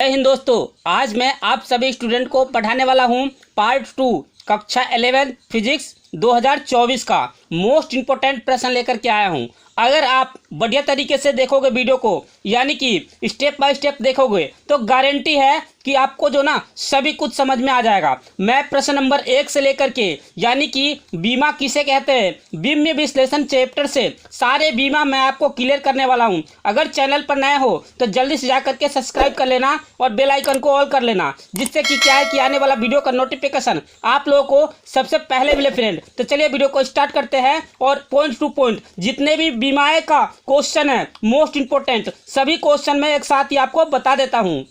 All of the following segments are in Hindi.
हिंद दोस्तों, आज मैं आप सभी स्टूडेंट को पढ़ाने वाला हूं पार्ट 2 कक्षा 11 फिजिक्स 2024 का मोस्ट इम्पोर्टेंट प्रश्न लेकर के आया हूं। अगर आप बढ़िया तरीके से देखोगे वीडियो को, यानी कि स्टेप बाय स्टेप देखोगे, तो गारंटी है कि आपको जो ना सभी कुछ समझ में आ जाएगा। मैं प्रश्न नंबर 1 से लेकर के, यानी कि बीमा किसे कहते हैं, बीम विश्लेषण चैप्टर से सारे बीमा मैं आपको क्लियर करने वाला हूं। अगर चैनल पर नए हो तो जल्दी से जाकर के सब्सक्राइब कर लेना और बेल आइकन को ऑल कर लेना, जिससे कि क्या है कि आने वाला वीडियो का नोटिफिकेशन आप लोगों को सबसे पहले मिले फ्रेंड। तो चलिए वीडियो को स्टार्ट करते हैं और पॉइंट टू पॉइंट जितने भी बीमाए का क्वेश्चन है मोस्ट इंपोर्टेंट, सभी क्वेश्चन मैं एक साथ ही आपको बता देता हूं।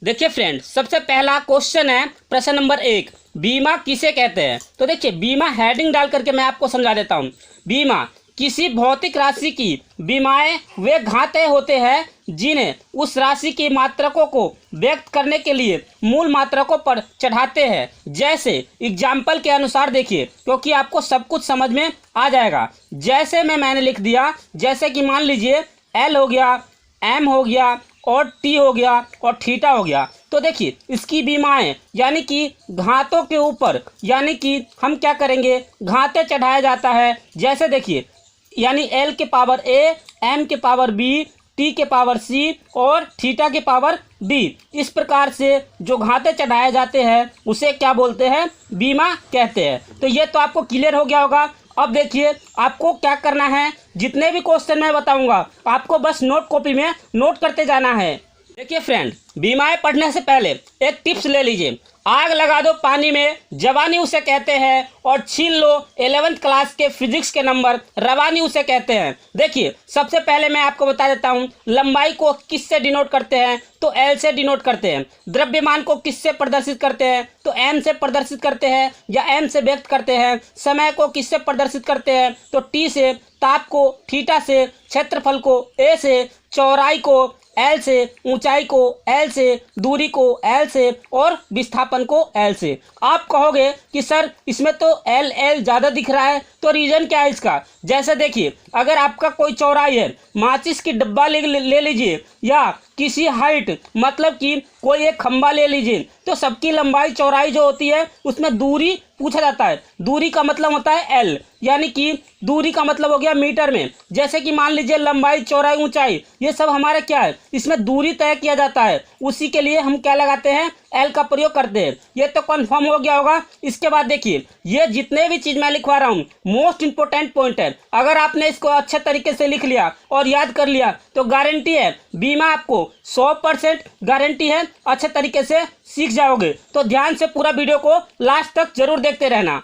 देखिए फ्रेंड, सबसे पहला क्वेश्चन है प्रश्न नंबर 1, बीमा किसे कहते हैं। तो देखिए, बीमा हेडिंग डाल करके मैं आपको समझा देता हूं। बीमा किसी भौतिक राशि की बीमाएं वे घाते होते हैं जिन्हें उस राशि की मात्रकों को व्यक्त करने के लिए मूल मात्रकों पर चढ़ाते हैं। जैसे एग्जाम्पल के अनुसार देखिए, क्योंकि आपको सब कुछ समझ में आ जाएगा। जैसे मैंने लिख दिया, जैसे कि मान लीजिए एल हो गया, एम हो गया और टी हो गया और थीटा हो गया। तो देखिए, इसकी बीमाएं यानी कि घातों के ऊपर, यानी कि हम क्या करेंगे, घाते चढ़ाया जाता है। जैसे देखिए, यानी एल के पावर ए, एम के पावर बी, टी के पावर सी और थीटा के पावर डी। इस प्रकार से जो घाते चढ़ाए जाते हैं उसे क्या बोलते हैं, बीमा कहते हैं। तो ये तो आपको क्लियर हो गया होगा। अब देखिए, आपको क्या करना है, जितने भी क्वेश्चन मैं बताऊंगा आपको बस नोट कॉपी में नोट करते जाना है। देखिए फ्रेंड, बीमाएं पढ़ने से पहले एक टिप्स ले लीजिए। आग लगा दो पानी में, जवानी उसे कहते हैं, और छीन लो 11th क्लास के फिजिक्स के नंबर, रवानी उसे कहते हैं। देखिए, सबसे पहले मैं आपको बता देता हूं, लंबाई को किससे डिनोट करते हैं, तो एल से डिनोट करते हैं। द्रव्यमान को किससे प्रदर्शित करते हैं, तो एम से प्रदर्शित करते हैं या एम से व्यक्त करते हैं। समय को किससे प्रदर्शित करते हैं, तो टी से। ताप को थीटा से, क्षेत्रफल को ए से, चौड़ाई को एल से, ऊंचाई को एल से, दूरी को एल से और विस्थापन को एल से। आप कहोगे कि सर इसमें तो एल एल ज़्यादा दिख रहा है, तो रीज़न क्या है इसका। जैसे देखिए, अगर आपका कोई चौड़ाई है, माचिस की डब्बा ले लीजिए, या किसी हाइट मतलब कि कोई एक खंबा ले लीजिए, तो सबकी लंबाई चौड़ाई जो होती है उसमें दूरी पूछा जाता है। दूरी का मतलब होता है एल, यानी कि दूरी का मतलब हो गया मीटर में। जैसे कि मान लीजिए लंबाई, चौड़ाई, ऊंचाई, ये सब हमारे क्या है, इसमें दूरी तय किया जाता है। उसी के लिए हम क्या लगाते हैं, एल का प्रयोग करते हैं। ये तो कंफर्म हो गया होगा। इसके बाद देखिए, ये जितने भी चीज मैं लिखवा रहा हूँ मोस्ट इंपोर्टेंट पॉइंट है। अगर आपने इसको अच्छे तरीके से लिख लिया और याद कर लिया तो गारंटी है बीमा आपको 100% गारंटी है, अच्छे तरीके से सीख जाओगे। तो ध्यान से पूरा वीडियो को लास्ट तक जरूर देखते रहना।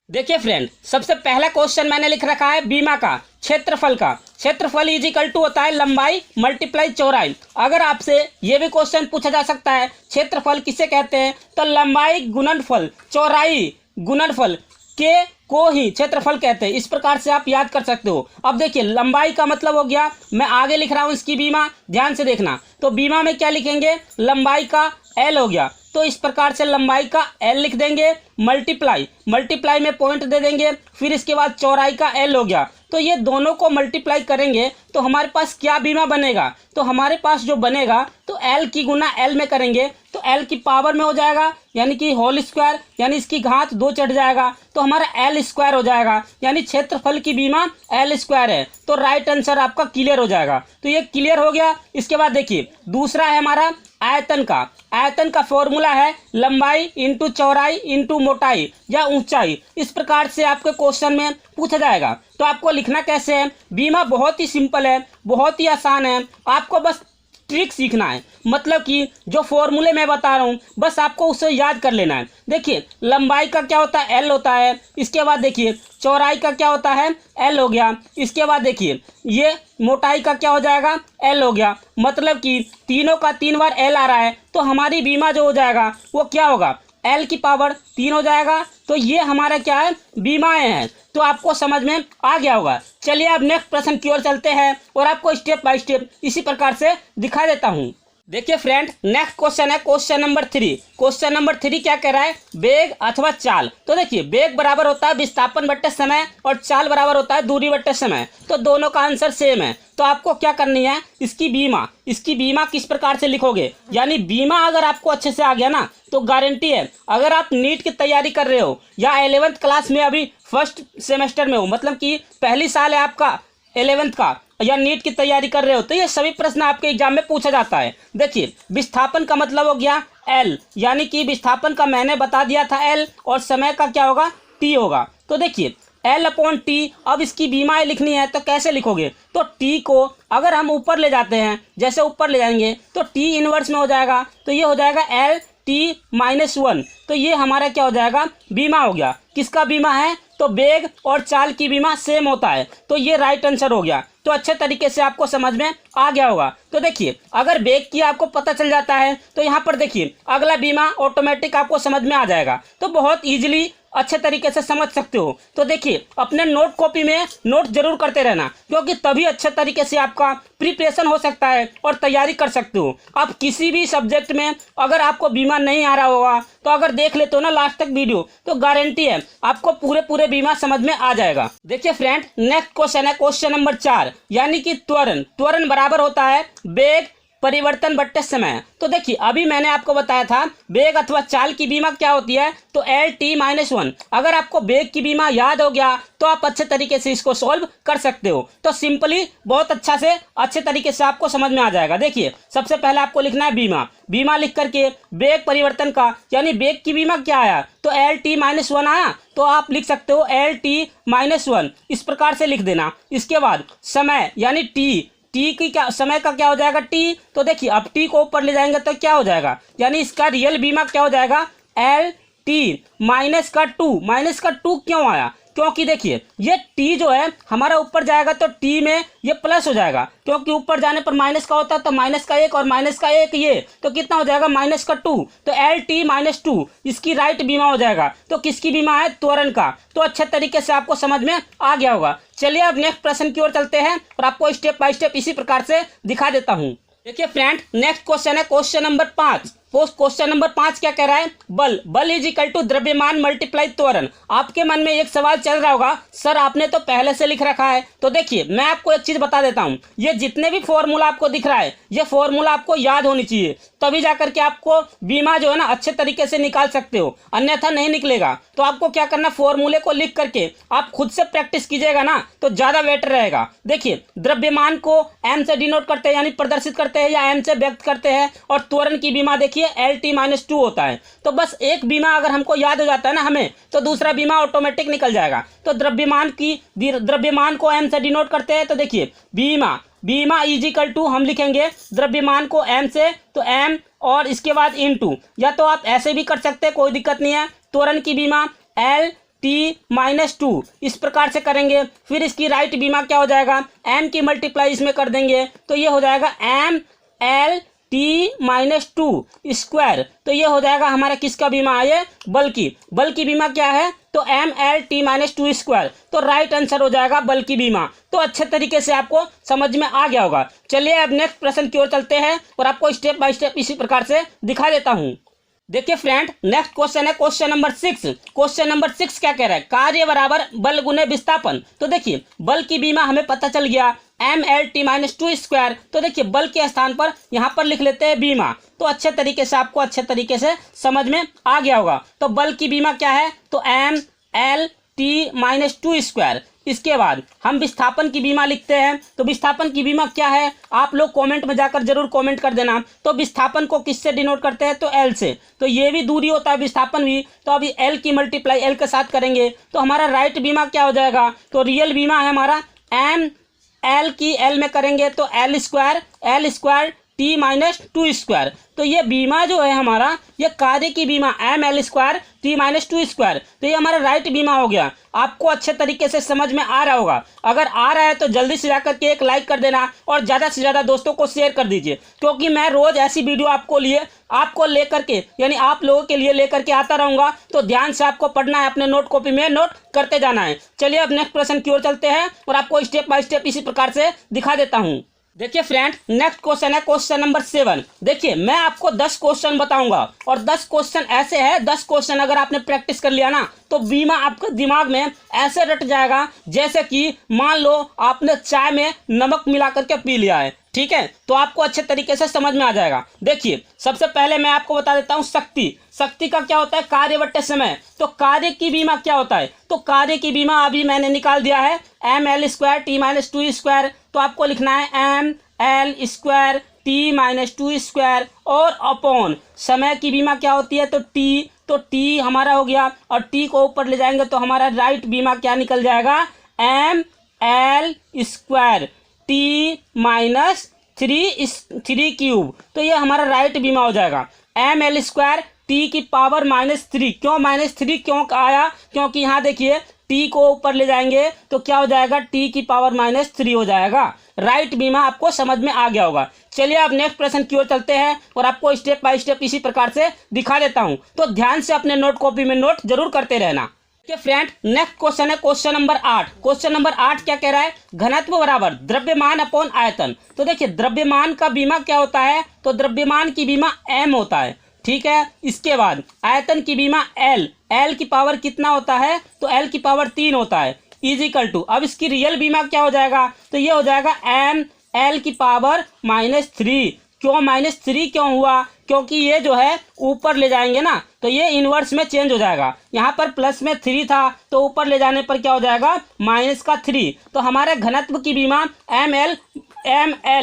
देखिए फ्रेंड, सबसे पहला क्वेश्चन मैंने लिख रखा है बीमा का क्षेत्रफल का। क्षेत्रफल इजिकल टू होता है लंबाई मल्टीप्लाई चौड़ाई। अगर आपसे ये भी क्वेश्चन पूछा जा सकता है क्षेत्रफल किसे कहते हैं, तो लंबाई गुणनफल चौड़ाई गुणनफल के को ही क्षेत्रफल कहते हैं। इस प्रकार से आप याद कर सकते हो। अब देखिए, लंबाई का मतलब हो गया, मैं आगे लिख रहा हूँ इसकी बीमा, ध्यान से देखना। तो बीमा में क्या लिखेंगे, लंबाई का एल हो गया, तो इस प्रकार से लंबाई का एल लिख देंगे। मल्टीप्लाई में पॉइंट दे देंगे, फिर इसके बाद चौड़ाई का एल हो गया। तो ये दोनों को मल्टीप्लाई करेंगे तो हमारे पास क्या बीमा बनेगा, तो हमारे पास जो बनेगा, तो एल की गुना एल में करेंगे तो एल की पावर में हो जाएगा, यानी कि होल स्क्वायर, यानी इसकी घात 2 चढ़ जाएगा, तो हमारा एल स्क्वायर हो जाएगा। यानी क्षेत्रफल की बीमा एल स्क्वायर है। तो राइट आंसर आपका क्लियर हो जाएगा। तो ये क्लियर हो गया। इसके बाद देखिए, दूसरा है हमारा आयतन का। आयतन का फॉर्मूला है लंबाई इंटू चौड़ाई इंटू मोटाई या ऊंचाई। इस प्रकार से आपके क्वेश्चन में पूछा जाएगा। तो आपको लिखना कैसे है, बीमा बहुत ही सिंपल है, बहुत ही आसान है। आपको बस ट्रिक सीखना है, मतलब कि जो फॉर्मूले मैं बता रहा हूँ बस आपको उसे याद कर लेना है। देखिए, लंबाई का क्या होता है, एल होता है। इसके बाद देखिए, चौड़ाई का क्या होता है, एल हो गया। इसके बाद देखिए, ये मोटाई का क्या हो जाएगा, एल हो गया। मतलब कि तीनों का 3 बार एल आ रहा है, तो हमारी बीमा जो हो जाएगा वो क्या होगा, एल की पावर 3 हो जाएगा। तो ये हमारा क्या है, बीमाएं हैं। तो आपको समझ में आ गया होगा। चलिए अब नेक्स्ट प्रश्न की ओर चलते हैं और आपको स्टेप बाय स्टेप इसी प्रकार से दिखा देता हूँ। देखिए फ्रेंड, नेक्स्ट क्वेश्चन है क्वेश्चन नंबर 3। क्वेश्चन नंबर 3 क्या कह रहा है, वेग अथवा चाल। तो देखिए, वेग बराबर होता है विस्थापन बट्टे समय और चाल बराबर होता है दूरी बट्टे समय। तो दोनों का आंसर सेम है। तो आपको क्या करनी है, इसकी बीमा किस प्रकार से लिखोगे, यानी बीमा अगर आपको अच्छे से आ गया ना तो गारंटी है, अगर आप नीट की तैयारी कर रहे हो या 11th क्लास में अभी फर्स्ट सेमेस्टर में हो, मतलब कि पहली साल है आपका 11th का, या नीट की तैयारी कर रहे हो, तो ये सभी प्रश्न आपके एग्जाम में पूछा जाता है। देखिए, विस्थापन का मतलब हो गया एल, यानी कि विस्थापन का मैंने बता दिया था एल, और समय का क्या होगा, टी होगा। तो देखिए एल अपॉन टी, अब इसकी बीमाएं लिखनी है तो कैसे लिखोगे, तो टी को अगर हम ऊपर ले जाते हैं, जैसे ऊपर ले जाएंगे तो टी इनवर्स में हो जाएगा, तो ये हो जाएगा एल टी माइनस 1। तो ये हमारा क्या हो जाएगा, बीमा हो गया। किसका बीमा है, तो वेग और चाल की बीमा सेम होता है। तो ये राइट आंसर हो गया। तो अच्छे तरीके से आपको समझ में आ गया होगा। तो देखिए, अगर वेग की आपको पता चल जाता है तो यहाँ पर देखिए अगला बीमा ऑटोमेटिक आपको समझ में आ जाएगा। तो बहुत ईजिली अच्छे तरीके से समझ सकते हो। तो देखिए, अपने नोट कॉपी में नोट जरूर करते रहना, क्योंकि तभी अच्छे तरीके से आपका प्रिपरेशन हो सकता है और तैयारी कर सकते हो। आप किसी भी सब्जेक्ट में अगर आपको बीमा नहीं आ रहा होगा तो अगर देख लेते हो ना लास्ट तक वीडियो, तो गारंटी है आपको पूरे बीमा समझ में आ जाएगा। देखिए फ्रेंड, नेक्स्ट क्वेश्चन है क्वेश्चन नंबर 4, यानी कि त्वरण बराबर होता है वेग परिवर्तन बट्टे समय। तो देखिए, अभी मैंने आपको बताया था वेग अथवा चाल की बीमा क्या होती है, तो एल टी माइनस 1। अगर आपको वेग की बीमा याद हो गया तो आप अच्छे तरीके से इसको सॉल्व कर सकते हो। तो सिंपली बहुत अच्छे तरीके से आपको समझ में आ जाएगा। देखिए, सबसे पहले आपको लिखना है बीमा लिख करके वेग परिवर्तन का, यानी वेग की बीमा क्या आया, तो एल टी माइनस 1 आया, तो आप लिख सकते हो एल टी माइनस 1, इस प्रकार से लिख देना। इसके बाद समय, यानी टी की क्या, समय का क्या हो जाएगा, टी। तो देखिए, अब टी को ऊपर ले जाएंगे तो क्या हो जाएगा, यानी इसका रियल बीमा क्या हो जाएगा, एल टी माइनस का 2 क्यों आया, क्योंकि देखिए ये टी जो है हमारा ऊपर जाएगा तो टी में ये प्लस हो जाएगा, क्योंकि ऊपर जाने पर माइनस का होता है, तो माइनस का 1 और माइनस का 1 ये, तो कितना हो जाएगा, माइनस का 2। तो एल टी माइनस 2 इसकी राइट बीमा हो जाएगा। तो किसकी बीमा है, त्वरण का। तो अच्छे तरीके से आपको समझ में आ गया होगा। चलिए अब नेक्स्ट प्रश्न की ओर चलते हैं और आपको स्टेप बाय स्टेप इसी प्रकार से दिखा देता हूँ। देखिए फ्रेंड, नेक्स्ट क्वेश्चन है क्वेश्चन नंबर 5। क्वेश्चन नंबर 5 क्या कह रहा है, बल इज इक्वल टू द्रव्यमान मल्टीप्लाई त्वरण। आपके मन में एक सवाल चल रहा होगा, सर आपने तो पहले से लिख रखा है। तो देखिए, मैं आपको एक चीज बता देता हूँ, ये जितने भी फॉर्मूला आपको दिख रहा है, ये फॉर्मूला आपको याद होनी चाहिए, तभी जाकर के आपको बीमा जो है ना अच्छे तरीके से निकाल सकते हो, अन्यथा नहीं निकलेगा। तो आपको क्या करना, फॉर्मूले को लिख करके आप खुद से प्रैक्टिस कीजिएगा ना तो ज्यादा बेटर रहेगा। देखिए, द्रव्यमान को एम से डिनोट करते हैं, यानी प्रदर्शित करते हैं, या एम से व्यक्त करते हैं, और त्वरण की बीमा देखिए एल टी माइनस 2 होता है। तो बस एक बीमा अगर हमको याद हो जाता है ना हमें, तो दूसरा बीमा ऑटोमेटिक निकल जाएगा। तो द्रव्यमान को एम से डिनोट करते हैं, तो देखिए बीमा इजिकल टू हम लिखेंगे द्रव्यमान को एम से, तो एम और इसके बाद इनटू, या तो आप ऐसे भी कर सकते हैं, कोई दिक्कत नहीं है। त्वरण की बीमा एल टी माइनस 2 इस प्रकार से करेंगे। फिर इसकी राइट बीमा क्या हो जाएगा, एम की मल्टीप्लाई इसमें कर देंगे, तो ये हो जाएगा M L T minus 2 square. तो ये हो जाएगा हमारा किसका बीमा है, ये बल की बीमा क्या है, तो M L T minus 2 square. तो राइट आंसर हो जाएगा बल की बीमा। तो अच्छे तरीके से आपको समझ में आ गया होगा। चलिए अब नेक्स्ट प्रश्न की ओर चलते हैं और आपको स्टेप बाय स्टेप इसी प्रकार से दिखा देता हूँ। देखिए फ्रेंड, नेक्स्ट क्वेश्चन है क्वेश्चन नंबर 6। क्वेश्चन नंबर 6 क्या कह रहा है, कार्य बराबर बल गुने विस्थापन। तो देखिए, बल की बीमा हमें पता चल गया M L T minus 2 square. तो देखिए, बल के स्थान पर यहाँ पर लिख लेते हैं बीमा। तो अच्छे तरीके से आपको अच्छे तरीके से समझ में आ गया होगा। तो बल की बीमा क्या है, तो M L T minus 2 square. इसके बाद हम विस्थापन की बीमा लिखते हैं। तो विस्थापन की बीमा क्या है, आप लोग कमेंट में जाकर जरूर कमेंट कर देना। तो विस्थापन को किससे डिनोट करते हैं, तो एल से। तो ये भी दूरी होता है विस्थापन भी, तो अभी एल की मल्टीप्लाई एल के साथ करेंगे, तो हमारा राइट बीमा क्या हो जाएगा, तो रियल बीमा है हमारा एम एल की एल में करेंगे तो L square T minus 2 square. तो ये बीमा जो है हमारा, ये कार्य की बीमा M L square T minus 2 square. तो ये हमारा राइट बीमा हो गया। आपको अच्छे तरीके से समझ में आ रहा होगा। अगर आ रहा है तो जल्दी से जाकर के एक लाइक कर देना और ज़्यादा से ज़्यादा दोस्तों को शेयर कर दीजिए, क्योंकि मैं रोज़ ऐसी वीडियो आपको लेकर के, यानी आप लोगों के लिए लेकर के आता रहूँगा। तो ध्यान से आपको पढ़ना है, अपने नोट कॉपी में नोट करते जाना है। चलिए अब नेक्स्ट प्रश्न की ओर चलते हैं और आपको स्टेप बाय स्टेप इसी प्रकार से दिखा देता हूँ। देखिए फ्रेंड, नेक्स्ट क्वेश्चन है क्वेश्चन नंबर 7। देखिए मैं आपको 10 क्वेश्चन बताऊंगा और 10 क्वेश्चन ऐसे हैं, 10 क्वेश्चन अगर आपने प्रैक्टिस कर लिया ना तो बीमा आपके दिमाग में ऐसे रट जाएगा जैसे कि मान लो आपने चाय में नमक मिला करके पी लिया है। ठीक है, तो आपको अच्छे तरीके से समझ में आ जाएगा। देखिए सबसे पहले मैं आपको बता देता हूँ शक्ति। शक्ति का क्या होता है? कार्य बट्टे समय। तो कार्य की बीमा क्या होता है? तो कार्य की बीमा अभी मैंने निकाल दिया है, M L square T minus two square. तो आपको लिखना है M L square T minus two square और अपॉन समय की बीमा क्या होती है? तो टी। तो टी हमारा हो गया और टी को ऊपर ले जाएंगे तो हमारा राइट बीमा क्या निकल जाएगा? M L square T minus three cube. तो ये हमारा राइट बीमा हो जाएगा। एम एल स्क्वायर टी की पावर -3। क्यों -3 क्यों आया? क्योंकि यहाँ देखिए टी को ऊपर ले जाएंगे तो क्या हो जाएगा? टी की पावर -3 हो जाएगा। राइट बीमा आपको समझ में आ गया होगा। चलिए अब नेक्स्ट प्रश्न की ओर चलते हैं और आपको स्टेप बाय स्टेप इसी प्रकार से दिखा देता हूं, तो ध्यान से अपने नोट कॉपी में नोट जरूर करते रहना। फ्रेंड नेक्स्ट क्वेश्चन है क्वेश्चन नंबर 8। क्वेश्चन नंबर 8 क्या कह रहा है? घनत्व बराबर द्रव्यमान अपॉन आयतन। तो देखिए द्रव्यमान का बीमा क्या होता है? तो द्रव्यमान की बीमा m होता है। ठीक है, इसके बाद आयतन की बीमा l की पावर कितना होता है? तो l की पावर 3 होता है इजिकल टू। अब इसकी रियल बीमा क्या हो जाएगा? तो ये हो जाएगा m l की पावर -3। क्यों -3 क्यों हुआ? क्योंकि ये जो है ऊपर ले जाएंगे ना तो ये इनवर्स में चेंज हो जाएगा। यहाँ पर प्लस में 3 था तो ऊपर ले जाने पर क्या हो जाएगा? -3। तो हमारे घनत्व की बीमा एम एल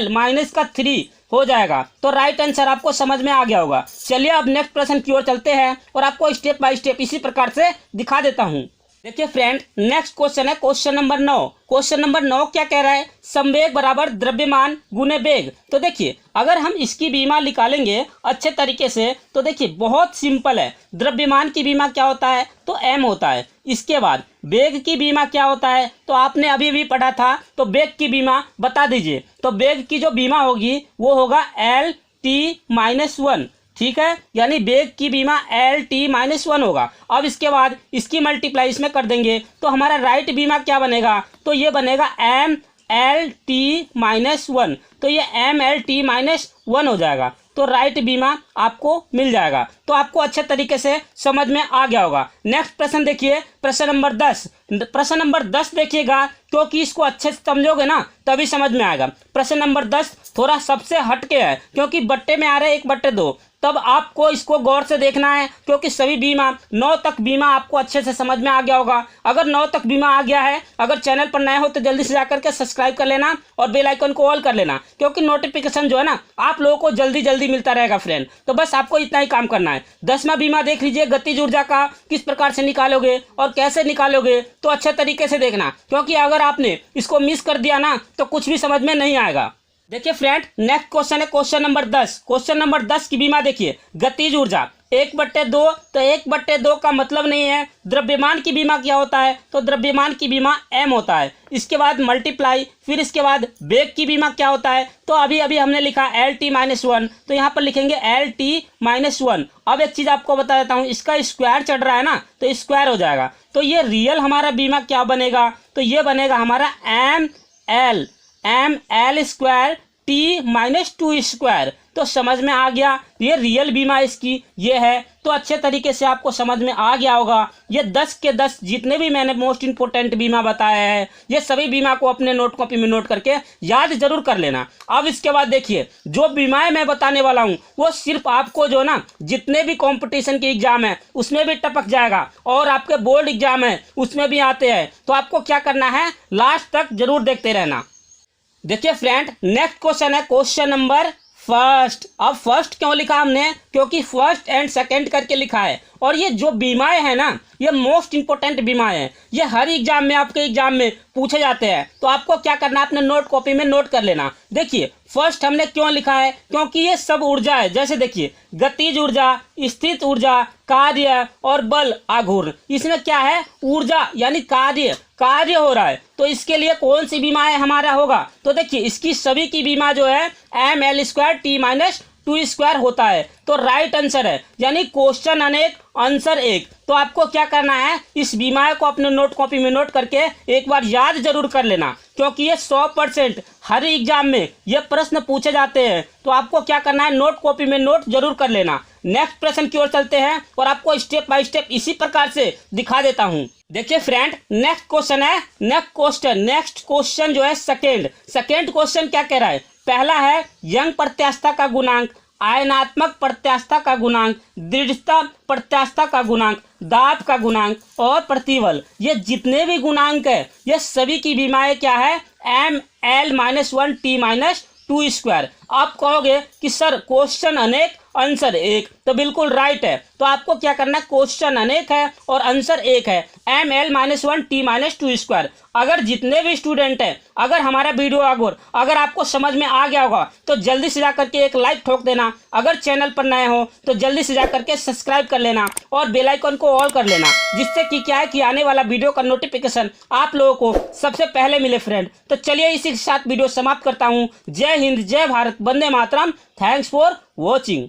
-3 हो जाएगा। तो राइट आंसर आपको समझ में आ गया होगा। चलिए अब नेक्स्ट प्रश्न की ओर चलते हैं और आपको स्टेप बाय स्टेप इसी प्रकार से दिखा देता हूँ। देखिए फ्रेंड नेक्स्ट क्वेश्चन है क्वेश्चन नंबर 9। क्वेश्चन नंबर 9 क्या कह रहा है? संवेग बराबर द्रव्यमान गुने वेग। तो देखिए अगर हम इसकी बीमा निकालेंगे अच्छे तरीके से तो देखिए बहुत सिंपल है। द्रव्यमान की बीमा क्या होता है? तो m होता है। इसके बाद वेग की बीमा क्या होता है? तो आपने अभी भी पढ़ा था, तो वेग की बीमा बता दीजिए। तो वेग की जो बीमा होगी वो होगा एल टी -1। ठीक है, यानी वेग की बीमा एल टी -1 होगा। अब इसके बाद इसकी मल्टीप्लाई इसमें कर देंगे तो हमारा राइट बीमा क्या बनेगा? तो ये बनेगा एम एल टी -1। तो ये एम एल टी -1 हो जाएगा। तो राइट बीमा आपको मिल जाएगा। तो आपको अच्छे तरीके से समझ में आ गया होगा। नेक्स्ट प्रश्न देखिए, प्रश्न नंबर 10। प्रश्न नंबर 10 देखिएगा क्योंकि इसको अच्छे से समझोगे ना तभी समझ में आएगा। प्रश्न नंबर 10 थोड़ा सबसे हटके है क्योंकि बट्टे में आ रहे 1/2। तब आपको इसको गौर से देखना है क्योंकि सभी बीमा 9 तक बीमा आपको अच्छे से समझ में आ गया होगा। अगर 9 तक बीमा आ गया है, अगर चैनल पर नए हो तो जल्दी से जाकर के सब्सक्राइब कर लेना और बेल आइकन को ऑल कर लेना क्योंकि नोटिफिकेशन जो है ना आप लोगों को जल्दी जल्दी मिलता रहेगा फ्रेंड। तो बस आपको इतना ही काम करना है। 10वां बीमा देख लीजिए, गतिज ऊर्जा का किस प्रकार से निकालोगे और कैसे निकालोगे तो अच्छे तरीके से देखना क्योंकि अगर आपने इसको मिस कर दिया ना तो कुछ भी समझ में नहीं आएगा। देखिए फ्रेंड नेक्स्ट क्वेश्चन है क्वेश्चन नंबर 10। क्वेश्चन नंबर 10 की बीमा देखिए, गतिज ऊर्जा 1/2। तो 1/2 का मतलब नहीं है। द्रव्यमान की बीमा क्या होता है? तो द्रव्यमान की बीमा m होता है। इसके बाद मल्टीप्लाई, फिर इसके बाद वेग की बीमा क्या होता है? तो अभी अभी हमने लिखा एल टी -1, तो यहाँ पर लिखेंगे एल टी -1। अब एक चीज़ आपको बता देता हूँ, इसका स्क्वायर चढ़ रहा है ना तो स्क्वायर हो जाएगा। तो ये रियल हमारा बीमा क्या बनेगा? तो ये बनेगा हमारा M L square T -2 square. तो समझ में आ गया, ये रियल बीमा इसकी ये है। तो अच्छे तरीके से आपको समझ में आ गया होगा। ये 10 के 10 जितने भी मैंने मोस्ट इंपोर्टेंट बीमा बताया है ये सभी बीमा को अपने नोट कॉपी में नोट करके याद जरूर कर लेना। अब इसके बाद देखिए जो बीमाएं मैं बताने वाला हूँ वो सिर्फ आपको जो ना जितने भी कंपटीशन के एग्जाम है उसमें भी टपक जाएगा और आपके बोर्ड एग्जाम है उसमें भी आते हैं। तो आपको क्या करना है, लास्ट तक जरूर देखते रहना। देखिए फ्रेंड नेक्स्ट क्वेश्चन है क्वेश्चन नंबर 1। अब फर्स्ट क्यों लिखा हमने? क्योंकि फर्स्ट एंड सेकंड करके लिखा है और ये जो बीमाएं हैं ना ये मोस्ट इंपोर्टेंट बीमाएं हैं। ये हर एग्जाम में आपके एग्जाम में पूछे जाते हैं। तो आपको क्या करना है, अपने नोट कॉपी में नोट कर लेना। देखिए फर्स्ट हमने क्यों लिखा है? क्योंकि ये सब ऊर्जा है। जैसे देखिए गतिज ऊर्जा, स्थित ऊर्जा, कार्य और बल आघूर्ण, इसमें क्या है? ऊर्जा यानी कार्य हो रहा है। तो इसके लिए कौन सी बीमा है हमारा होगा? तो देखिए इसकी सभी की बीमा जो है M L square T -2 square होता है। तो राइट आंसर है, यानी क्वेश्चन अनेक आंसर एक। तो आपको क्या करना है, इस बीमा को अपने नोट कॉपी में नोट करके एक बार याद जरूर कर लेना क्योंकि ये 100% हर एग्जाम में ये प्रश्न पूछे जाते हैं। तो आपको क्या करना है, नोट कॉपी में नोट जरूर कर लेना। नेक्स्ट प्रश्न की ओर चलते हैं और आपको स्टेप बाय स्टेप इसी प्रकार से दिखा देता हूं। देखिए फ्रेंड, नेक्स्ट क्वेश्चन है, नेक्स्ट क्वेश्चन जो है सेकेंड क्वेश्चन क्या कह रहा है। पहला है यंग प्रत्यास्थता का गुणांक, आयनात्मक प्रत्यास्थता का गुणांक, दृढ़ता प्रत्यास्थता का गुणांक, दाब का गुणांक और प्रतिबल। ये जितने भी गुणांक है ये सभी की विमाएं क्या है, ml-1 t-2 स्क्वायर। आप कहोगे कि सर क्वेश्चन अनेक आंसर एक, तो बिल्कुल राइट है। तो आपको क्या करना है, क्वेश्चन अनेक है और आंसर एक है, ml-1 t-2 स्क्वायर। अगर जितने भी स्टूडेंट हैं, अगर हमारा वीडियो अगर आपको समझ में आ गया होगा तो जल्दी से जाकर के एक लाइक ठोक देना। अगर चैनल पर नए हो तो जल्दी से जाकर के सब्सक्राइब कर लेना और बेल आइकन को ऑल कर लेना, जिससे कि क्या है कि आने वाला वीडियो का नोटिफिकेशन आप लोगों को सबसे पहले मिले फ्रेंड। तो चलिए इसी के साथ वीडियो समाप्त करता हूँ। जय हिंद, जय भारत, वंदे मातरम। Thanks for watching.